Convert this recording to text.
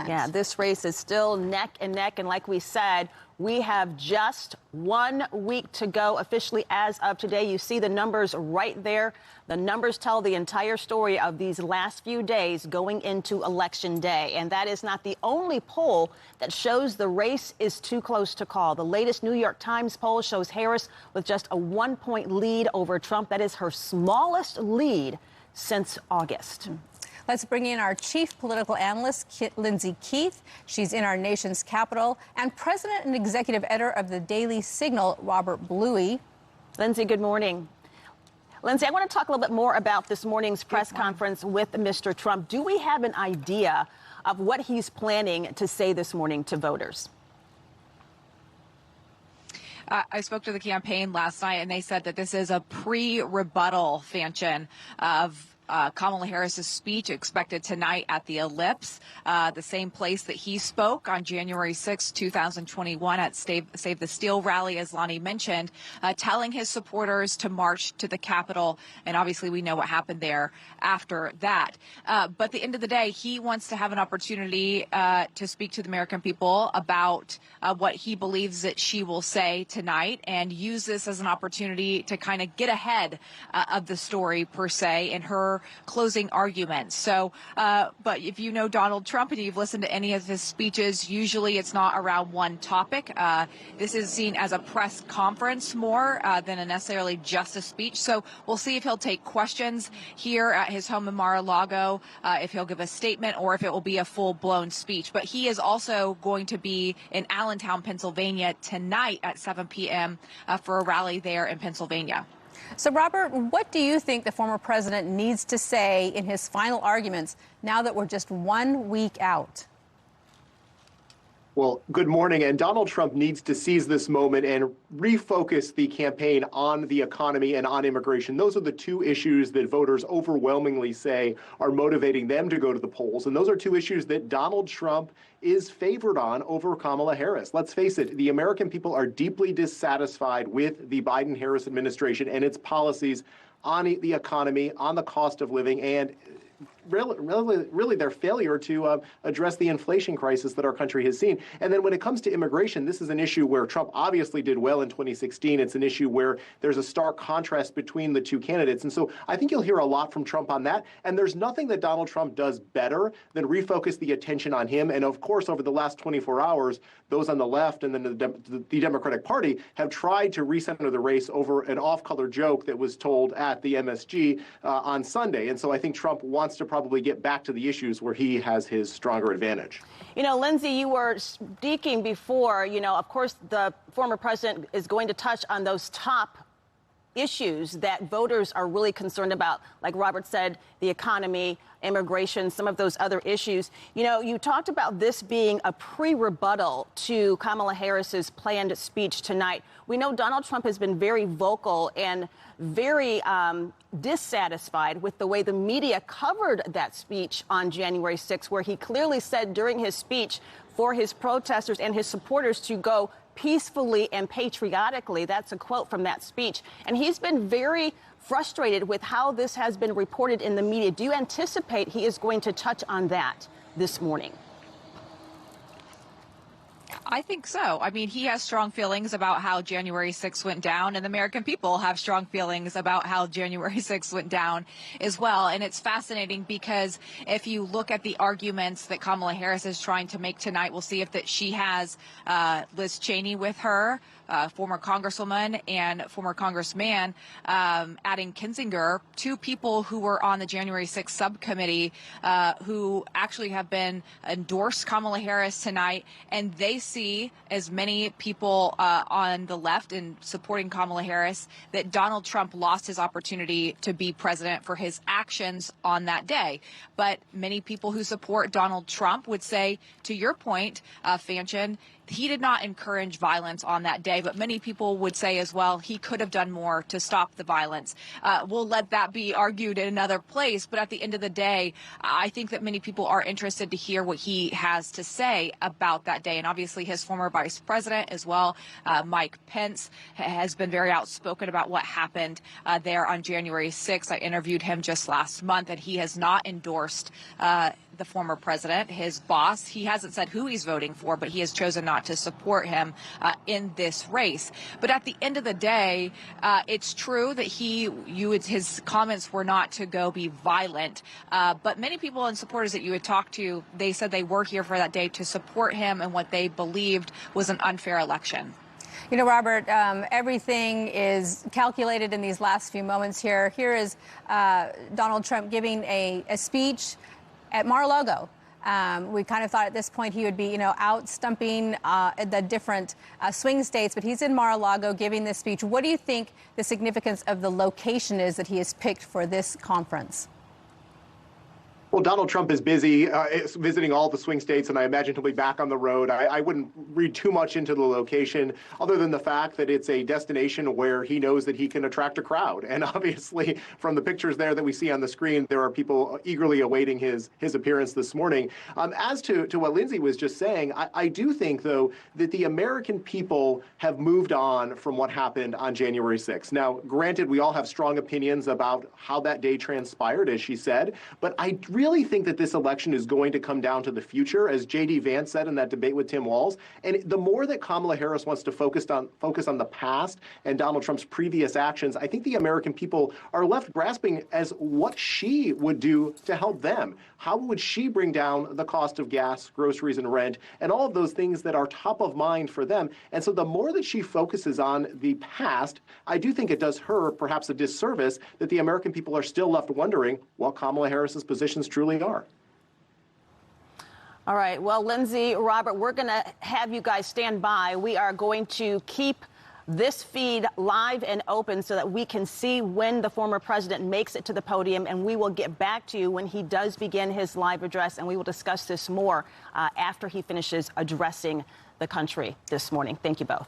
Yeah, this race is still neck and neck. And like we said, we have just 1 week to go officially as of today. You see the numbers right there. The numbers tell the entire story of these last few days going into Election Day. And that is not the only poll that shows the race is too close to call. The latest New York Times poll shows Harris with just a 1-point lead over Trump. That is her smallest lead since August. Let's bring in our chief political analyst, Lindsay Keith. She's in our nation's capital, and president and executive editor of the Daily Signal, Robert Bluey. Lindsay, good morning. Lindsay, I want to talk a little bit more about this morning's press conference with Mr. Trump. Do we have an idea of what he's planning to say this morning to voters? I spoke to the campaign last night, and they said that this is a pre-rebuttal, Fanchen, of Kamala Harris's speech expected tonight at the Ellipse, the same place that he spoke on January 6, 2021 at Save the Steel rally, as Lonnie mentioned, telling his supporters to march to the Capitol. And obviously we know what happened there after that. But at the end of the day, he wants to have an opportunity to speak to the American people about what he believes that she will say tonight, and use this as an opportunity to kind of get ahead of the story, per se, in her closing arguments. So, but if you know Donald Trump and you've listened to any of his speeches, usually it's not around one topic. This is seen as a press conference more than necessarily just a speech. So we'll see if he'll take questions here at his home in Mar-a-Lago, if he'll give a statement, or if it will be a full-blown speech. But he is also going to be in Allentown, Pennsylvania tonight at 7 p.m. For a rally there in Pennsylvania. So, Robert, what do you think the former president needs to say in his final arguments now that we're just 1 week out? Well, good morning. And Donald Trump needs to seize this moment and refocus the campaign on the economy and on immigration. Those are the two issues that voters overwhelmingly say are motivating them to go to the polls. And those are two issues that Donald Trump is favored on over Kamala Harris. Let's face it, the American people are deeply dissatisfied with the Biden-Harris administration and its policies on the economy, on the cost of living, and really their failure to address the inflation crisis that our country has seen. And then when it comes to immigration, this is an issue where Trump obviously did well in 2016. It's an issue where there's a stark contrast between the two candidates. And so I think you'll hear a lot from Trump on that. And there's nothing that Donald Trump does better than refocus the attention on him. And of course, over the last 24 hours, those on the left and then the Democratic Party have tried to recenter the race over an off-color joke that was told at the MSG on Sunday. And so I think Trump wants to probably get back to the issues where he has his stronger advantage. You know, Lindsay, you were speaking before, of course, the former president is going to touch on those top issues that voters are really concerned about. Like Robert said, the economy, immigration, some of those other issues. You talked about this being a pre-rebuttal to Kamala Harris's planned speech tonight. We know Donald Trump has been very vocal and very dissatisfied with the way the media covered that speech on January 6th, where he clearly said during his speech for his protesters and his supporters to go peacefully and patriotically. That's a quote from that speech. And he's been very frustrated with how this has been reported in the media. Do you anticipate he is going to touch on that this morning? I think so. I mean, he has strong feelings about how January 6th went down, and the American people have strong feelings about how January 6th went down as well. And it's fascinating because if you look at the arguments that Kamala Harris is trying to make tonight, we'll see if that she has Liz Cheney with her, former congresswoman and former congressman, adding Kinzinger, two people who were on the January 6th subcommittee who actually have been endorsed Kamala Harris tonight, and they see, as many people on the left in supporting Kamala Harris, that Donald Trump lost his opportunity to be president for his actions on that day. But many people who support Donald Trump would say, to your point, Fanchen, he did not encourage violence on that day, but many people would say as well he could have done more to stop the violence. We'll let that be argued in another place, but at the end of the day, I think that many people are interested to hear what he has to say about that day. And obviously his former vice president as well, Mike Pence, has been very outspoken about what happened there on January 6th. I interviewed him just last month, and he has not endorsed the former president, his boss. He hasn't said who he's voting for, but he has chosen not to support him in this race. But at the end of the day, it's true that his comments were not to go be violent. But many people and supporters that you had talked to, they said they were here for that day to support him and what they believed was an unfair election. You know, Robert, everything is calculated in these last few moments here. Here is Donald Trump giving a speech at Mar-a-Lago. We kind of thought at this point he would be, out stumping the different swing states, but he's in Mar-a-Lago giving this speech. What do you think the significance of the location is that he has picked for this conference? Well, Donald Trump is busy visiting all the swing states, and I imagine he'll be back on the road. I wouldn't read too much into the location, other than the fact that it's a destination where he knows that he can attract a crowd. And obviously, from the pictures there that we see on the screen, there are people eagerly awaiting his appearance this morning. As to what Lindsay was just saying, I do think, though, that the American people have moved on from what happened on January 6th. Now, granted, we all have strong opinions about how that day transpired, as she said, but I really think that this election is going to come down to the future, as J.D. Vance said in that debate with Tim Walz. And the more that Kamala Harris wants to focus on the past and Donald Trump's previous actions, I think the American people are left grasping as what she would do to help them. How would she bring down the cost of gas, groceries, and rent, and all of those things that are top of mind for them? And so the more that she focuses on the past, I do think it does her perhaps a disservice that the American people are still left wondering what Kamala Harris's positions truly are. All right. Well, Lindsay, Robert, we're going to have you guys stand by. We are going to keep this feed live and open so that we can see when the former president makes it to the podium, and we will get back to you when he does begin his live address, and we will discuss this more after he finishes addressing the country this morning. Thank you both.